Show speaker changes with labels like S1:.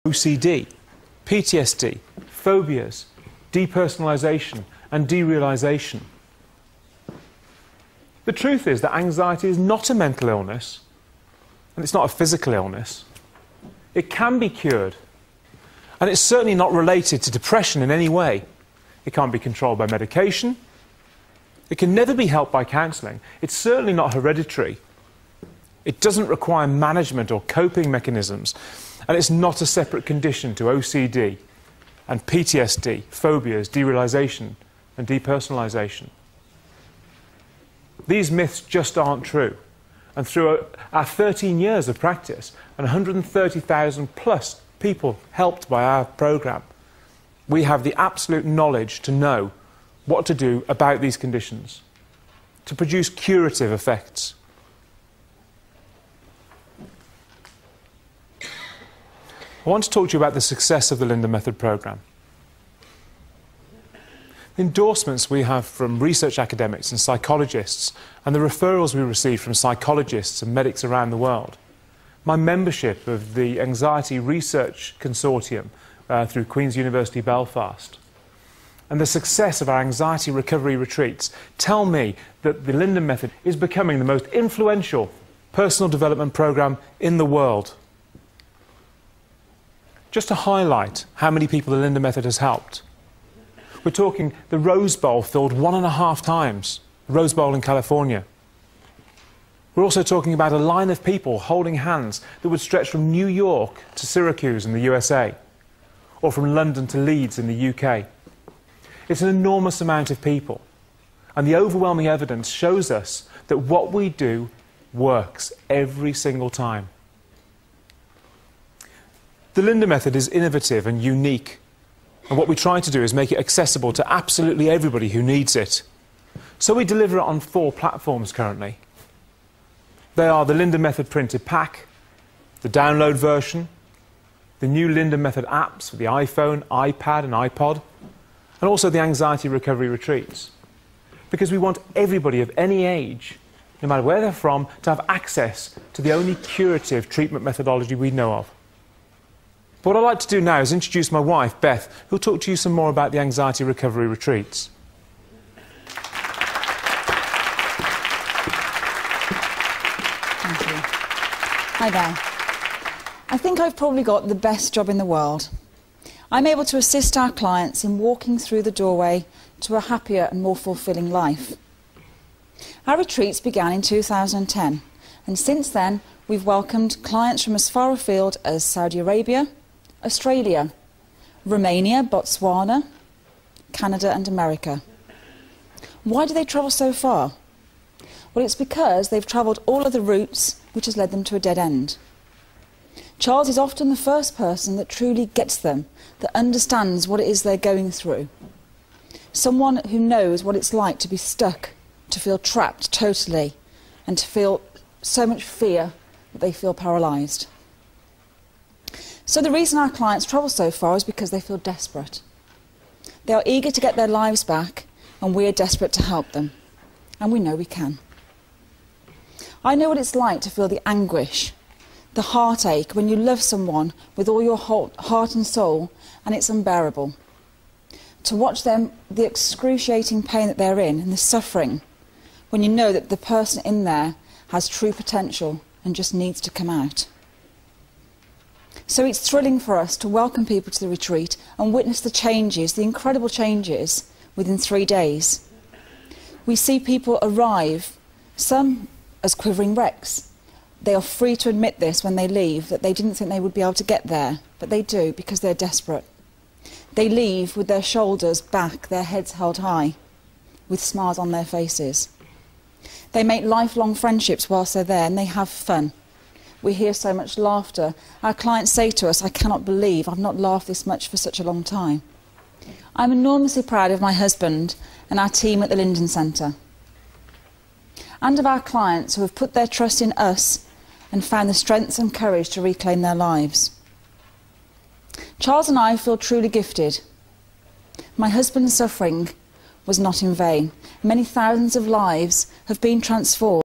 S1: OCD, PTSD, phobias, depersonalization and derealization. The truth is that anxiety is not a mental illness, and it's not a physical illness. It can be cured, and it's certainly not related to depression in any way. It can't be controlled by medication. It can never be helped by counselling. It's certainly not hereditary. It doesn't require management or coping mechanisms, and it's not a separate condition to OCD and PTSD, phobias, derealization and depersonalization. These myths just aren't true. And through our 13 years of practice and 130,000 plus people helped by our programme, we have the absolute knowledge to know what to do about these conditions, to produce curative effects. I want to talk to you about the success of the Linden Method programme. The endorsements we have from research academics and psychologists, and the referrals we receive from psychologists and medics around the world. My membership of the Anxiety Research Consortium through Queen's University Belfast, and the success of our anxiety recovery retreats tell me that the Linden Method is becoming the most influential personal development programme in the world. Just to highlight how many people the Linden Method has helped. We're talking the Rose Bowl filled 1.5 times, the Rose Bowl in California. We're also talking about a line of people holding hands that would stretch from New York to Syracuse in the USA, or from London to Leeds in the UK. It's an enormous amount of people, and the overwhelming evidence shows us that what we do works every single time. The Linden Method is innovative and unique, and what we try to do is make it accessible to absolutely everybody who needs it. So we deliver it on 4 platforms currently. They are the Linden Method printed pack, the download version, the new Linden Method apps for the iPhone, iPad and iPod, and also the anxiety recovery retreats. Because we want everybody of any age, no matter where they're from, to have access to the only curative treatment methodology we know of. But what I'd like to do now is introduce my wife, Beth, who'll talk to you some more about the anxiety recovery retreats.
S2: Thank you. Hi there. I think I've probably got the best job in the world. I'm able to assist our clients in walking through the doorway to a happier and more fulfilling life. Our retreats began in 2010, and since then we've welcomed clients from as far afield as Saudi Arabia, Australia, Romania, Botswana, Canada and America. Why do they travel so far? Well, it's because they've travelled all of the routes which has led them to a dead end. Charles is often the first person that truly gets them, that understands what it is they're going through. Someone who knows what it's like to be stuck, to feel trapped totally, and to feel so much fear that they feel paralysed. So the reason our clients travel so far is because they feel desperate. They are eager to get their lives back, and we are desperate to help them. And we know we can. I know what it's like to feel the anguish, the heartache when you love someone with all your whole heart and soul, and it's unbearable. To watch them, the excruciating pain that they're in and the suffering, when you know that the person in there has true potential and just needs to come out. So it's thrilling for us to welcome people to the retreat and witness the changes, the incredible changes, within 3 days. We see people arrive, some as quivering wrecks. They are free to admit this when they leave, that they didn't think they would be able to get there, but they do because they're desperate. They leave with their shoulders back, their heads held high, with smiles on their faces. They make lifelong friendships whilst they're there, and they have fun. We hear so much laughter. Our clients say to us, "I cannot believe I've not laughed this much for such a long time." I'm enormously proud of my husband and our team at the Linden Centre, and of our clients who have put their trust in us and found the strength and courage to reclaim their lives. Charles and I feel truly gifted. My husband's suffering was not in vain. Many thousands of lives have been transformed.